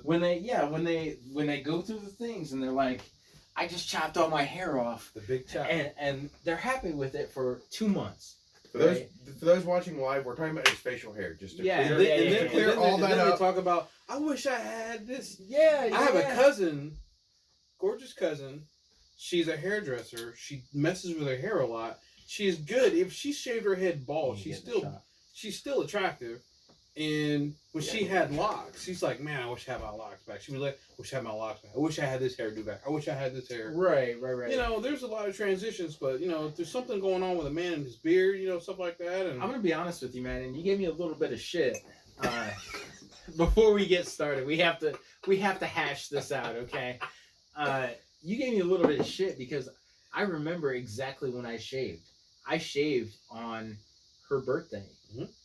when they go through the things and they're like, I just chopped all my hair off, the big chop, and they're happy with it for 2 months. For those watching live, we're talking about his facial hair. Just to clear all that up. They talk about, I wish I had this. Yeah, I have a cousin, gorgeous cousin. She's a hairdresser. She messes with her hair a lot. She's good. If she shaved her head bald, she's still attractive. And when she had locks, she's like, man, I wish I had my locks back. She was like, I wish I had my locks back. I wish I had this hairdo back. I wish I had this hair. Right. You know, there's a lot of transitions, but, you know, there's something going on with a man and his beard, you know, stuff like that. And I'm going to be honest with you, man, and you gave me a little bit of shit. Before we get started, we have to hash this out, okay? You gave me a little bit of shit because I remember exactly when I shaved. I shaved on her birthday.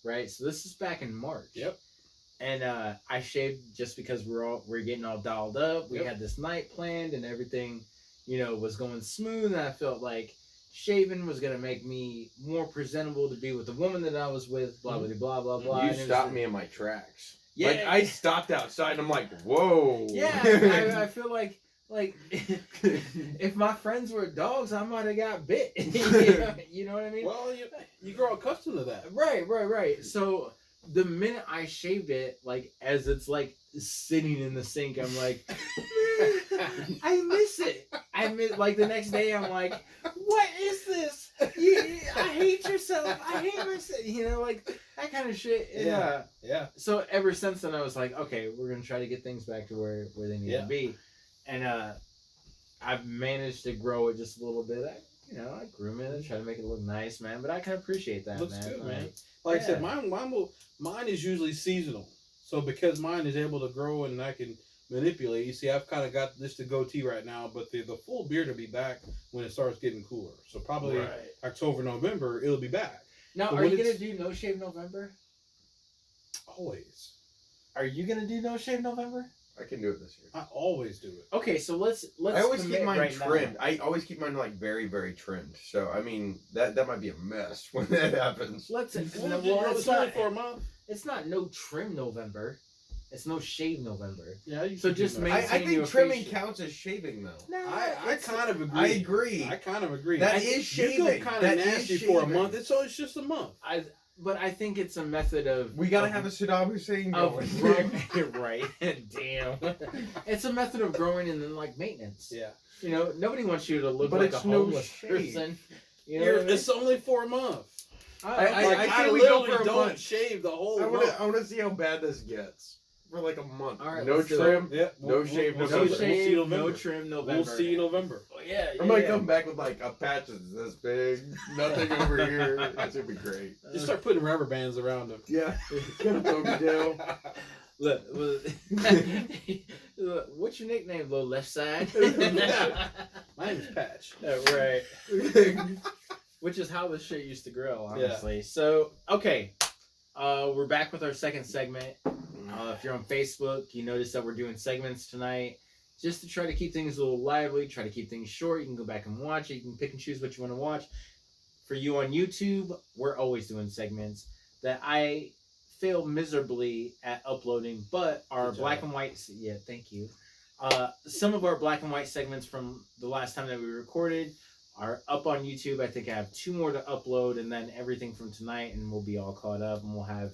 Right, so this is back in March. Yep. And I shaved just because we're getting all dolled up. We had this night planned, and everything, you know, was going smooth. And I felt like shaving was gonna make me more presentable to be with the woman that I was with. Blah blah blah blah. You stopped me in my tracks. Yeah, like I stopped outside, and I'm like, whoa. Yeah, I feel like if my friends were dogs, I might have got bit. You know what I mean? Well, you grow accustomed to that. Right. So the minute I shaved it, like as it's like sitting in the sink, I'm like, I miss it. I miss like the next day. I'm like, what is this? I hate yourself. I hate myself. You know, like that kind of shit. And, yeah. So ever since then, I was like, okay, we're gonna try to get things back to where they need to be. And I've managed to grow it just a little bit. I groom it and try to make it look nice, man. But I can appreciate that, Looks man. Good, man. Like I said, mine is usually seasonal. So because mine is able to grow and I can manipulate, you see, I've kind of got this to goatee right now, but the full beard will be back when it starts getting cooler. So probably October, November, it'll be back. Now, are you going to do No Shave November? Always. Are you going to do No Shave November? I can do it this year. I always do it. Okay, so let's. I always keep mine trimmed. I always keep mine like very, very trimmed. So I mean that might be a mess when that happens. It's only for a month. It's not no trim November. It's no shave November. Yeah. So just maintain I think trimming counts as shaving though. No, I kind of agree. I kind of agree. That is shaving. You go kind of nasty for a month. It's just a month. But I think it's a method of... We gotta have a Saddam Hussein going. Right. Damn. It's a method of growing and then, like, maintenance. Yeah. You know, nobody wants you to look like a homeless person. You know it's only for a month. I literally don't shave the whole month. I want to see how bad this gets. For like a month. All right, no trim, no shave, no trim November. We'll see you November. Oh, yeah. I might come back with like a patch that's this big, nothing over here. That's gonna be great. Just start putting rubber bands around them. Yeah, got a ponytail. Look, what's your nickname, little left side? My name's Patch. Right. Which is how this shit used to grow, honestly. Yeah. So, okay. We're back with our second segment. If you're on Facebook, you notice that we're doing segments tonight just to try to keep things a little lively, try to keep things short. You can go back and watch it. You can pick and choose what you want to watch. For you on YouTube, we're always doing segments that I fail miserably at uploading, but our black and white... Yeah, thank you. Some of our black and white segments from the last time that we recorded are up on YouTube. I think I have 2 more to upload, and then everything from tonight, and we'll be all caught up, and we'll have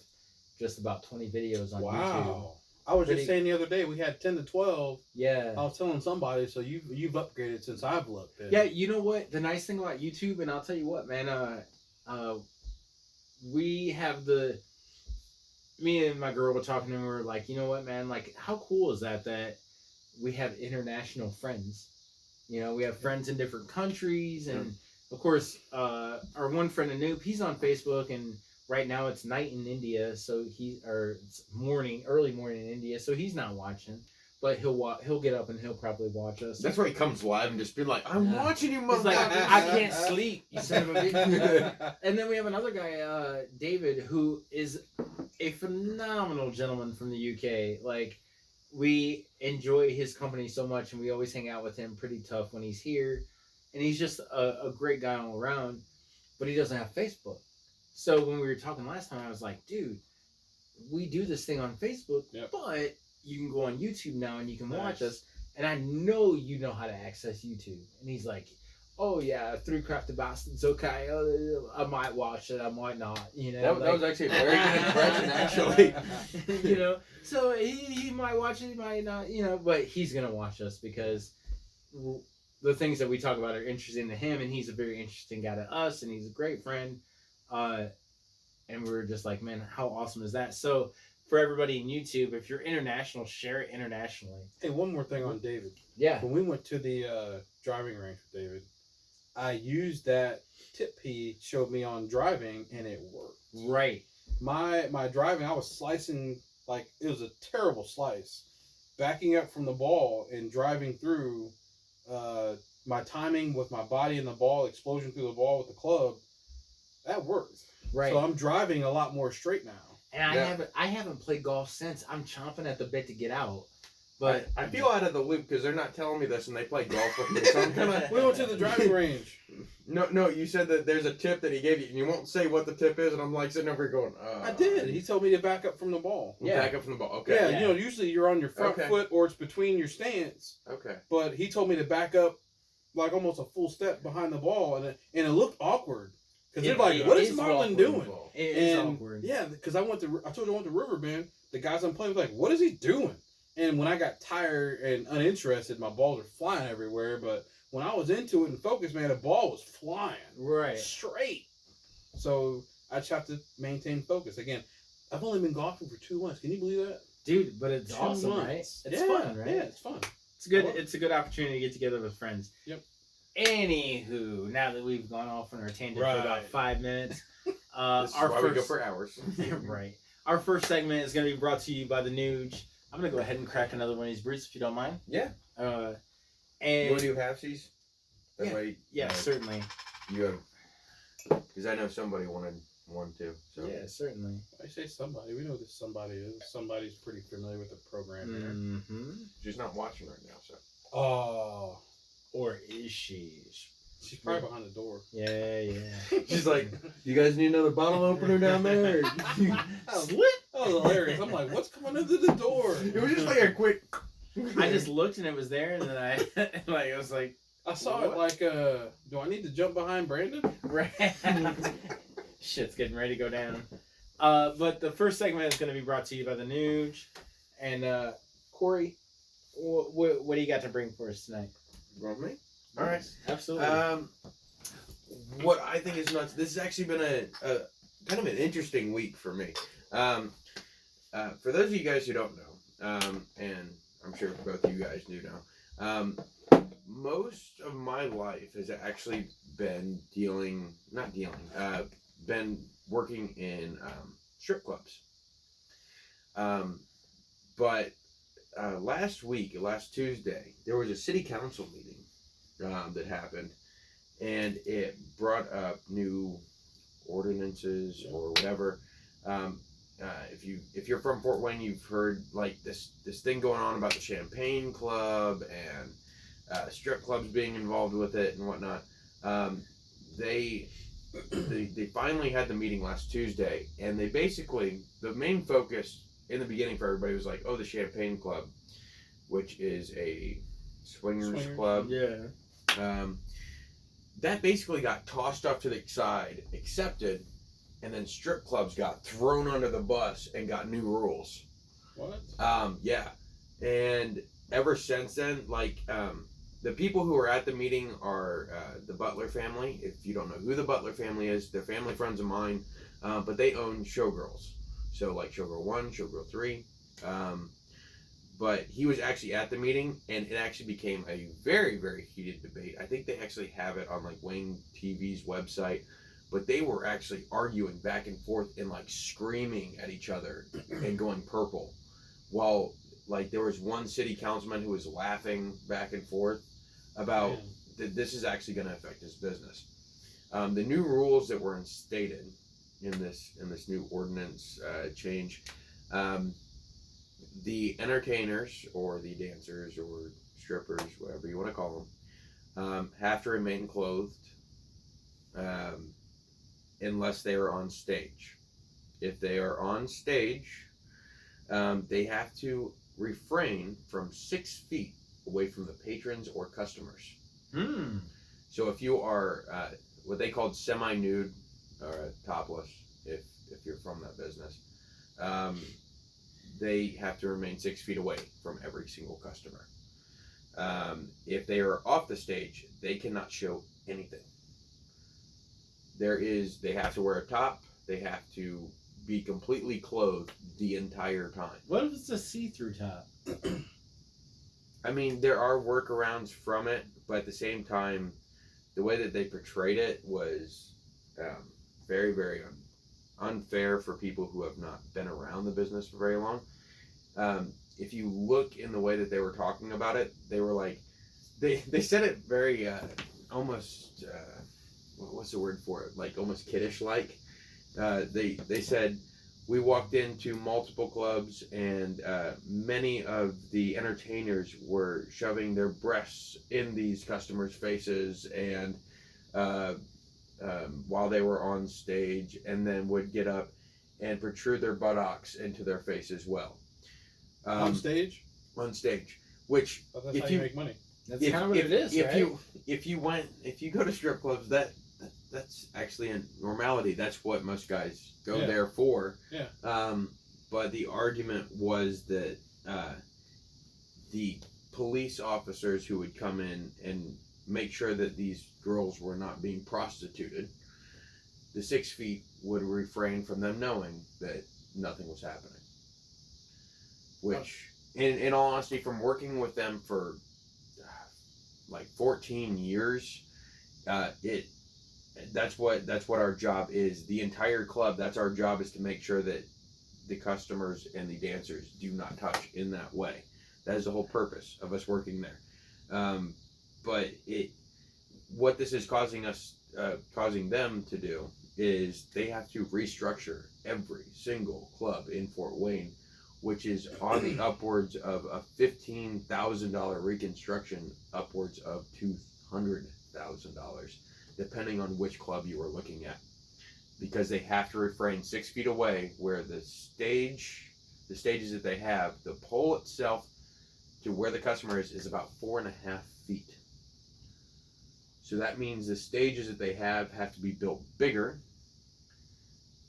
just about 20 videos on YouTube. I was just saying the other day we had 10 to 12. Yeah. I was telling somebody, so you've upgraded since I've looked. Yeah, you know what? The nice thing about YouTube, and I'll tell you what, man, we have me and my girl were talking and we were like, you know what, man, like how cool is that we have international friends? You know, we have friends in different countries, and of course, our one friend Newg, he's on Facebook, and right now it's night in India, so it's early morning in India, so he's not watching. But he'll get up and he'll probably watch us. That's why he comes live and just be like, "I'm watching you, motherfucker." Like, I can't sleep, you son of a bitch. And then we have another guy, David, who is a phenomenal gentleman from the UK. Like, we enjoy his company so much, and we always hang out with him pretty tough when he's here. And he's just a great guy all around, but he doesn't have Facebook. So when we were talking last time, I was like, dude, we do this thing on Facebook, but you can go on YouTube now and you can watch Nice. us. And I know you know how to access YouTube. And he's like, oh yeah, Three Crafted Bastards, okay. I might watch it, I might not. You know, That was actually a very good impression, actually. you know, so he might watch it, he might not, you know, but he's gonna watch us because the things that we talk about are interesting to him, and he's a very interesting guy to us, and he's a great friend. And we were just like, man, how awesome is that? So for everybody in YouTube, if you're international, share it internationally. Hey, one more thing on David. Yeah. When we went to the driving range with David, I used that tip he showed me on driving, and it worked. Right. My driving, I was slicing, like, it was a terrible slice. Backing up from the ball and driving through, my timing with my body and the ball, explosion through the ball with the club, that worked. Right. So I'm driving a lot more straight now. And I haven't played golf since. I'm chomping at the bit to get out. But I feel out of the loop because they're not telling me this and they play golf with me. So I'm kind of. We went to the driving range. No, you said that there's a tip that he gave you and you won't say what the tip is, and I'm like sitting over here going, I did. He told me to back up from the ball. Yeah. Back up from the ball. Okay. Yeah, Yeah. you know, usually you're on your front Okay. foot or it's between your stance. Okay. But he told me to back up like almost a full step behind the ball, and it looked awkward. Because they're like, what is Marlon doing? it is And awkward. yeah, because I told you I went to Riverbend. The guys I'm playing with, like, what is he doing? And when I got tired and uninterested, my balls are flying everywhere. But when I was into it and focused, man, the ball was flying Right. straight. So I just have to maintain focus. Again, I've only been golfing for 2 months. Can you believe that? Dude, but it's 2 awesome, months. right? It's Yeah, fun, right? Yeah, it's fun. It's good. It's a good opportunity to get together with friends. Yep. Anywho, now that we've gone off on our tangent for about Right. 5 minutes, This our is why first we go for hours. right. Our first segment is going to be brought to you by the Newg. I'm going to go ahead and crack another one of these brews if you don't mind. Yeah. And You want to do halfsies? That Yeah. way, yeah, certainly. you have, because I know somebody wanted one too. So. Yeah, certainly. I say somebody. We know who this somebody is. Somebody's pretty familiar with the program here. Mm-hmm. She's not watching right now, so. Oh, Or is she? she's probably behind the door. Yeah, yeah. She's like, you guys need another bottle opener down there? That was hilarious. I'm like, what's coming into the door? It was just like a quick. I just looked and it was there, and then I was like, I saw it like, do I need to jump behind Brandon? right. Shit's getting ready to go down. But the first segment is going to be brought to you by the Newg. And Corey, what do you got to bring for us tonight? You want me? All right. Absolutely. What I think is nuts. This has actually been a kind of an interesting week for me. For those of you guys who don't know, and I'm sure both of you guys do know, most of my life has actually been been working in strip clubs. But last Tuesday, there was a city council meeting that happened, and it brought up new ordinances or whatever. If you're from Fort Wayne, you've heard like this thing going on about the Champagne Club and strip clubs being involved with it and whatnot. They finally had the meeting last Tuesday, and they basically, the main focus in the beginning for everybody was like, oh, the Champagne Club, which is a swingers club. Yeah. That basically got tossed off to the side, accepted, and then strip clubs got thrown under the bus and got new rules. What? Yeah. And ever since then, like, the people who are at the meeting are the Butler family. If you don't know who the Butler family is, they're family friends of mine, but they own Showgirls. So, like, Showgirl 1, Showgirl 3. But he was actually at the meeting, and it actually became a very, very heated debate. I think they actually have it on, like, Wayne TV's website. But they were actually arguing back and forth and, like, screaming at each other and going purple. While, like, there was one city councilman who was laughing back and forth about that this is actually going to affect his business. The new rules that were instated in this new ordinance change, the entertainers or the dancers or strippers, whatever you want to call them, have to remain clothed unless they are on stage. If they are on stage, they have to refrain from 6 feet away from the patrons or customers. So if you are what they called semi-nude or topless, if you're from that business, they have to remain 6 feet away from every single customer. If they are off the stage, they cannot show anything. They have to wear a top. They have to be completely clothed the entire time. What if it's a see-through top? I mean, there are workarounds from it, but at the same time, the way that they portrayed it was very, very unfair for people who have not been around the business for very long. If you look in the way that they were talking about it, they were like, they said it very almost, what's the word for it? Like almost kiddish-like. They said, we walked into multiple clubs and many of the entertainers were shoving their breasts in these customers' faces and while they were on stage, and then would get up and protrude their buttocks into their face as well. On stage? On stage. Which, that's how you make money. That's kind of what it is, right? If you go to strip clubs, that's actually a normality. That's what most guys go there for. Yeah. But the argument was that the police officers who would come in and make sure that these girls were not being prostituted, the 6 feet would refrain from them knowing that nothing was happening. Which, in all honesty, from working with them for like 14 years, that's what our job is. The entire club, that's our job, is to make sure that the customers and the dancers do not touch in that way. That is the whole purpose of us working there. But what this is causing them to do is they have to restructure every single club in Fort Wayne, which is on the upwards of a $15,000 reconstruction, upwards of $200,000, depending on which club you are looking at, because they have to refrain 6 feet away where the stages that they have, the pole itself to where the customer is about 4.5 feet. So that means the stages that they have to be built bigger,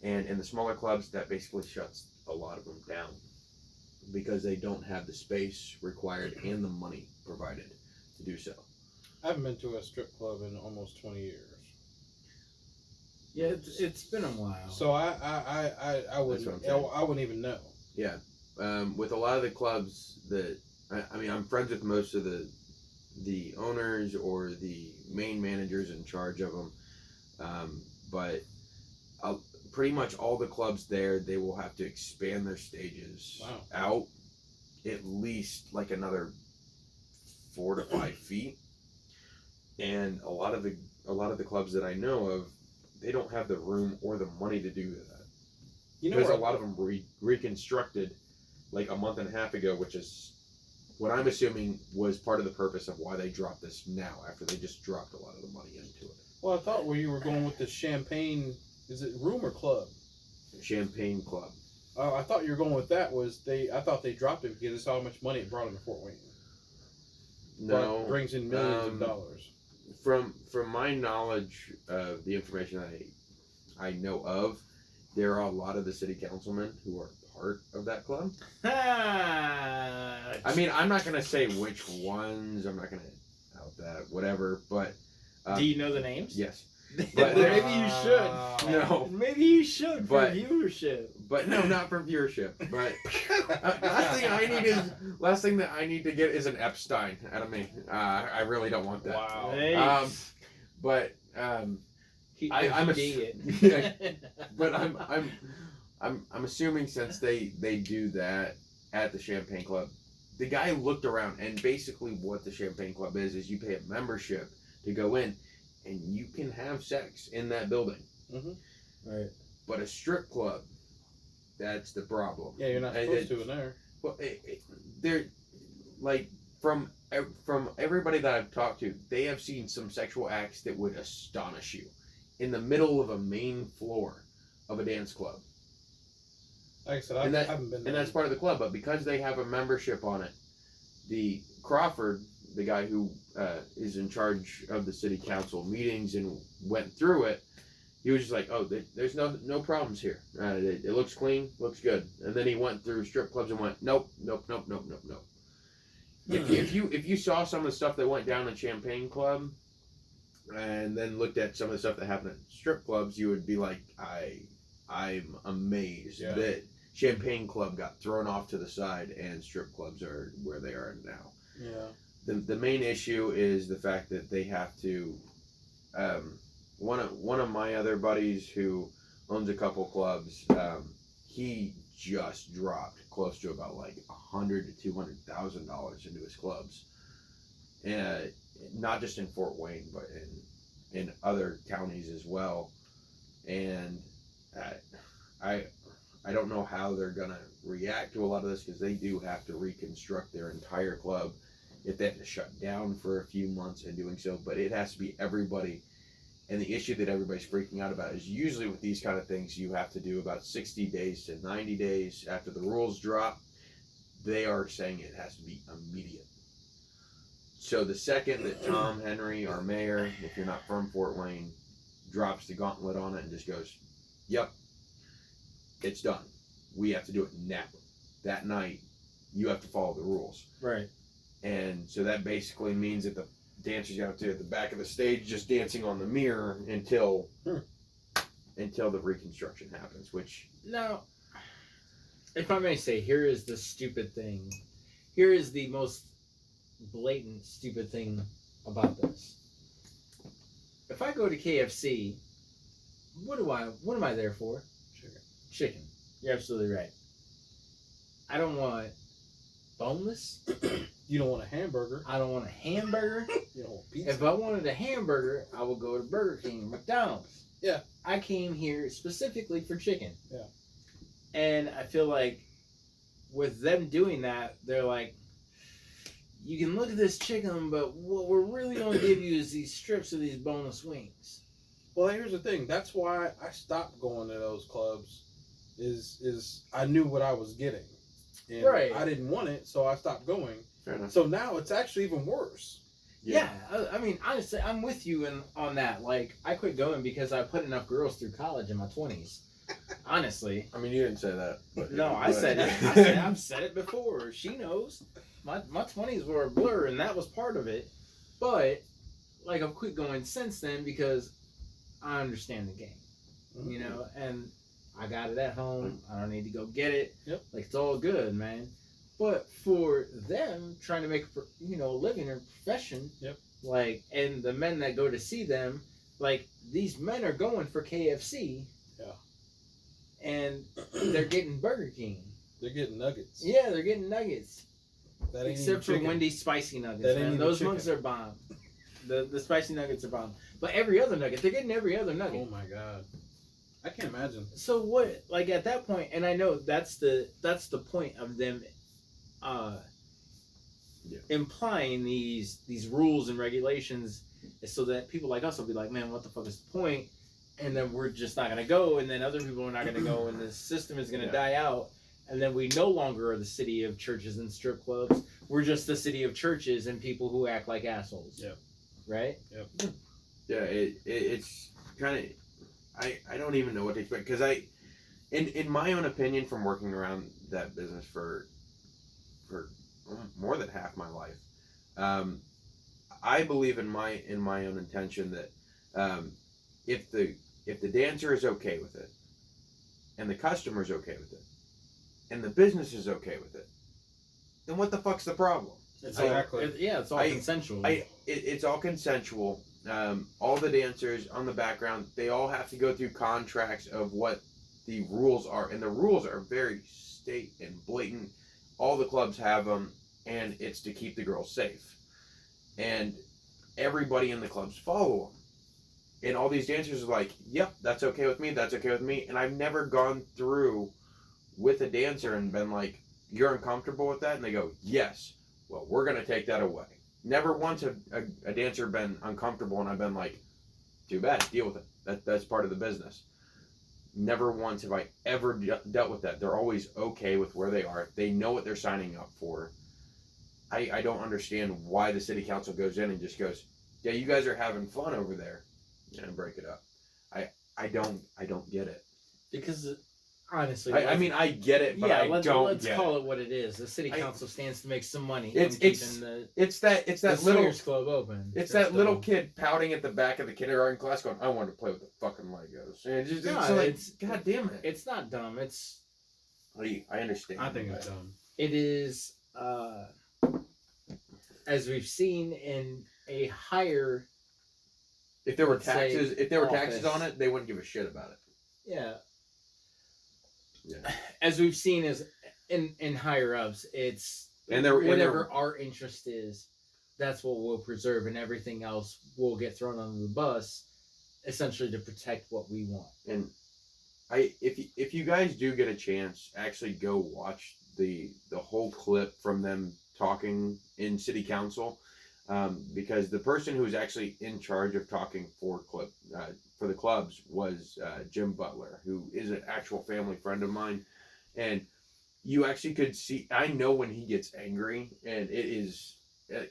and in the smaller clubs, that basically shuts a lot of them down because they don't have the space required and the money provided to do so. I haven't been to a strip club in almost 20 years. Yeah, it's been a while. So I wouldn't even know. Yeah, with a lot of the clubs that I'm friends with most of the owners or the main managers in charge of them, but pretty much all the clubs there, they will have to expand their stages out at least like another 4 to 5 feet. And a lot of the clubs that I know of, they don't have the room or the money to do that. Because a lot of them reconstructed like a month and a half ago, which is what I'm assuming was part of the purpose of why they dropped this now, after they just dropped a lot of the money into it. Well, I thought where you were going with the Champagne, is it room or club? Champagne Club. I thought you were going with that I thought they dropped it because they saw how much money it brought into Fort Wayne. No. But brings in millions of dollars. From my knowledge of the information I know of, there are a lot of the city councilmen who are part of that club. I mean, I'm not going to say which ones, I'm not going to out that, whatever, but... do you know the names? Yes. But maybe you should. No. Maybe you should for viewership. But no, not for viewership. But last thing that I need to get is an Epstein out of me. I really don't want that. Wow. Nice. But I'm assuming since they do that at the Champagne Club, the guy looked around, and basically what the Champagne Club is you pay a membership to go in, and you can have sex in that building. Mm-hmm. Right. But a strip club, that's the problem. Yeah, you're not supposed to in there. Well, they're like from everybody that I've talked to, they have seen some sexual acts that would astonish you in the middle of a main floor of a dance club. Like I said, And I haven't been there. And that's part of the club. But because they have a membership on it, the Crawford, the guy who is in charge of the city council meetings and went through it, he was just like, oh, there's no problems here. It looks clean, looks good. And then he went through strip clubs and went, nope. If you saw some of the stuff that went down in Champagne Club, and then looked at some of the stuff that happened at strip clubs, you would be like, I'm amazed that Champagne Club got thrown off to the side and strip clubs are where they are now. Yeah. The main issue is the fact that they have to. One of my other buddies who owns a couple clubs, he just dropped close to about like $100,000 to $200,000 into his clubs, and not just in Fort Wayne, but in other counties as well. And I don't know how they're gonna react to a lot of this, because they do have to reconstruct their entire club if they have to shut down for a few months in doing so. But it has to be everybody. And the issue that everybody's freaking out about is usually with these kind of things, you have to do about 60 days to 90 days after the rules drop. They are saying it has to be immediate. So the second that Tom Henry, our mayor, if you're not from Fort Wayne, drops the gauntlet on it and just goes, yep, it's done. We have to do it now. That night, you have to follow the rules. Right. And so that basically means that the dancers out there at the back of the stage just dancing on the mirror until the reconstruction happens. Which, now, if I may say, here is the stupid thing. Here is the most blatant stupid thing about this. If I go to KFC, what am I there for? Chicken. You're absolutely right. I don't want boneless. You don't want a hamburger. I don't want a hamburger. You don't want pizza. If I wanted a hamburger, I would go to Burger King, McDonald's. Yeah. I came here specifically for chicken. Yeah. And I feel like with them doing that, they're like, you can look at this chicken, but what we're really going to give you is these strips of these boneless wings. Well, here's the thing. That's why I stopped going to those clubs. Is I knew what I was getting. And right. I didn't want it, so I stopped going. fair enough. So now it's actually even worse. Yeah, I mean, honestly, I'm with you on that. Like, I quit going because I put enough girls through college in my 20s. Honestly. I mean, you didn't say that. But No, I said it. I've said it before. She knows. My 20s were a blur, and that was part of it. But, like, I've quit going since then because I understand the game. Mm-hmm. You know, and I got it at home. I don't need to go get it. Yep. Like, it's all good, man. But for them trying to make a living or profession, yep. Like, and the men that go to see them, like, these men are going for KFC, yeah, and they're getting Burger King. They're getting nuggets. Yeah, they're getting nuggets. That ain't Except for chicken. Wendy's spicy nuggets, That ain't man. even Those chicken. ones are bomb. The spicy nuggets are bomb. But every other nugget, they're getting every other nugget. Oh my god, I can't imagine. So what? Like at that point, and I know that's the point of them. Implying these rules and regulations is so that people like us will be like, man, what the fuck is the point? And then we're just not going to go, and then other people are not going to go, and the system is going to die out, and then we no longer are the city of churches and strip clubs. We're just the city of churches and people who act like assholes. Yep. Right? Yep. Yeah, it's kind of, I don't even know what to expect, because in my own opinion, from working around that business for more than half my life, I believe in my own intention that if the dancer is okay with it, and the customer is okay with it, and the business is okay with it, then what the fuck's the problem? It's Exactly. it's all consensual. It's all consensual. All the dancers on the background, they all have to go through contracts of what the rules are, and the rules are very state and blatant. All the clubs have them, and it's to keep the girls safe. And everybody in the clubs follow them. And all these dancers are like, yep, that's okay with me, that's okay with me. And I've never gone through with a dancer and been like, you're uncomfortable with that? And they go, yes. Well, we're going to take that away. Never once a dancer been uncomfortable and I've been like, too bad, deal with it. That's part of the business. never once have I ever dealt with that. They're always okay with where they are. They know what they're signing up for. I don't understand why the city council goes in and just goes, yeah, you guys are having fun over there, and break it up. I don't get it. Because honestly, I mean, I get it, but let's get call it. it what it is. The city council stands to make some money. It's that the little Swingers Club open. It's that little kid pouting at the back of the kindergarten class, going, "I want to play with the fucking Legos." And it's God damn it. It's not dumb. It's I understand. I think it's dumb. It is, as we've seen in a higher. If there were taxes on it, they wouldn't give a shit about it. Yeah. Yeah. As we've seen as in higher ups, it's whatever our interest is, that's what we'll preserve, and everything else will get thrown under the bus, essentially to protect what we want. And if you guys do get a chance, actually go watch the whole clip from them talking in city council, because the person who was actually in charge of talking for the clubs was Jim Butler, who is an actual family friend of mine, and you actually could see. I know when he gets angry, and it is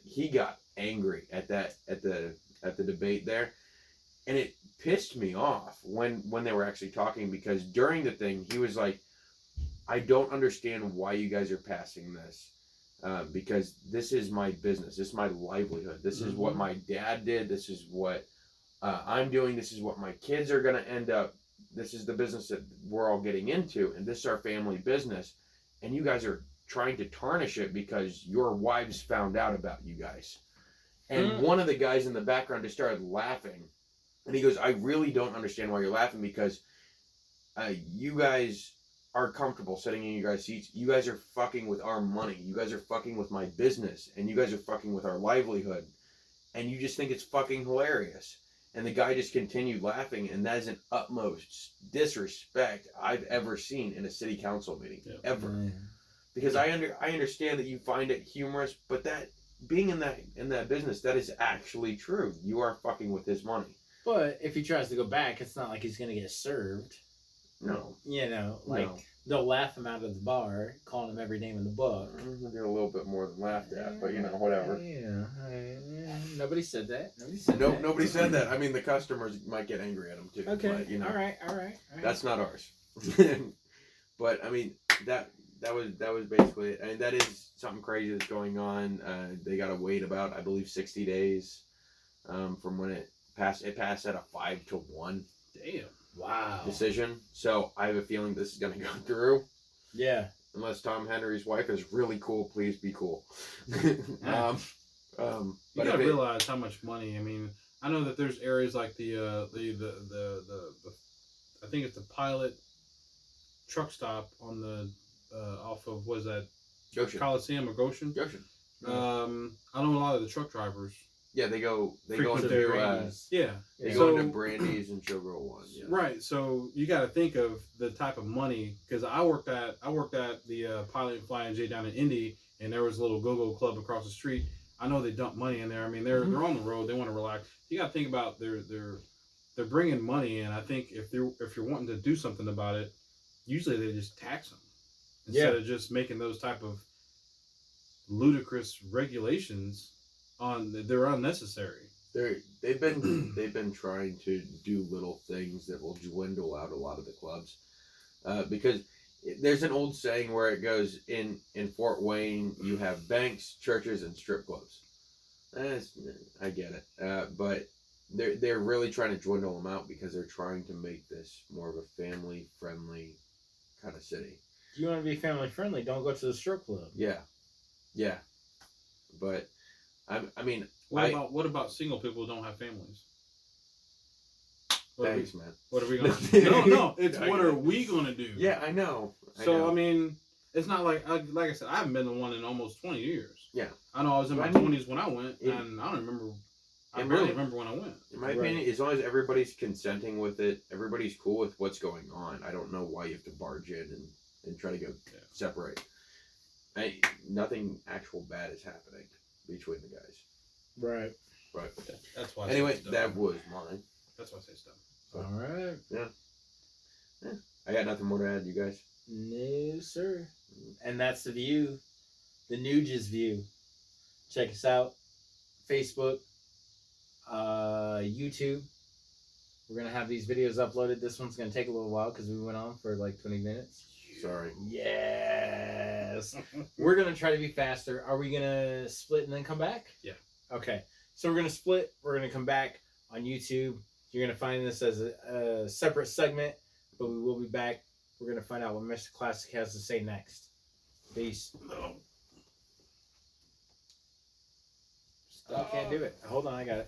he got angry at the debate there, and it pissed me off when they were actually talking, because during the thing he was like, I don't understand why you guys are passing this. Because this is my business. This is my livelihood. This is what my dad did. This is what I'm doing. This is what my kids are going to end up. This is the business that we're all getting into. And this is our family business. And you guys are trying to tarnish it because your wives found out about you guys. And one of the guys in the background just started laughing. And he goes, I really don't understand why you're laughing, because you guys are comfortable sitting in your guys' seats. You guys are fucking with our money. You guys are fucking with my business. And you guys are fucking with our livelihood. And you just think it's fucking hilarious. And the guy just continued laughing. And that is an utmost disrespect I've ever seen in a city council meeting. Yep. Ever. Mm. Because I understand that you find it humorous, but that being in that business, that is actually true. You are fucking with his money. But if he tries to go back, it's not like he's going to get served. No. They'll laugh him out of the bar, calling him every name in the book. They're a little bit more than laughed at, but whatever. Nobody said that. Nobody said that. I mean, the customers might get angry at him too. Okay. But, all right. That's not ours. But I mean, that was basically it. I mean, that is something crazy that's going on. They got to wait about, I believe, 60 days from when it passed. It passed at a 5-1. Damn. Wow. Decision. So I have a feeling this is going to go through. Yeah. Unless Tom Henry's wife is really cool, please be cool. You gotta realize how much money. I mean, I know that there's areas like the I think it's the Pilot truck stop on the off of, what is that? Goshen. Coliseum or Goshen? Goshen. I know a lot of the truck drivers. Yeah, they go into Brandy's. They go into Brandy's and Showgirl 1. Yeah. Right. So you got to think of the type of money, because I worked at the Pilot and Flying J down in Indy, and there was a little go-go club across the street. I know they dump money in there. I mean, they're on the road. They want to relax. You got to think about they're bringing money in. I think if you're wanting to do something about it, usually they just tax them instead of just making those type of ludicrous regulations. They're unnecessary. They've been trying to do little things that will dwindle out a lot of the clubs, because there's an old saying where it goes, in Fort Wayne you have banks, churches, and strip clubs. I get it, but they're really trying to dwindle them out because they're trying to make this more of a family friendly kind of city. If you want to be family friendly, don't go to the strip club. Yeah, but. I mean, what about single people who don't have families? Thanks, man. What are we gonna do? No, it's what are we gonna do? Yeah, I know. I mean, it's not like I said, I haven't been to one in almost 20 years. Yeah. I know I was in my 20s when I went, and I don't remember. I barely remember when I went. In my opinion, as long as everybody's consenting with it, everybody's cool with what's going on, I don't know why you have to barge in and try to go separate. Nothing actual bad is happening between the guys. Right. That's why. Anyway, that was mine. That's why I say stuff. All right. Yeah. I got nothing more to add, you guys. No, sir. And that's the view. The Newg's view. Check us out. Facebook. YouTube. We're going to have these videos uploaded. This one's going to take a little while because we went on for like 20 minutes. Sorry. Yes. We're going to try to be faster. Are we going to split and then come back? Yeah. Okay. So we're going to split. We're going to come back on YouTube. You're going to find this as a separate segment, but we will be back. We're going to find out what Mr. Classic has to say next. Peace. No. I can't do it. Hold on, I got it.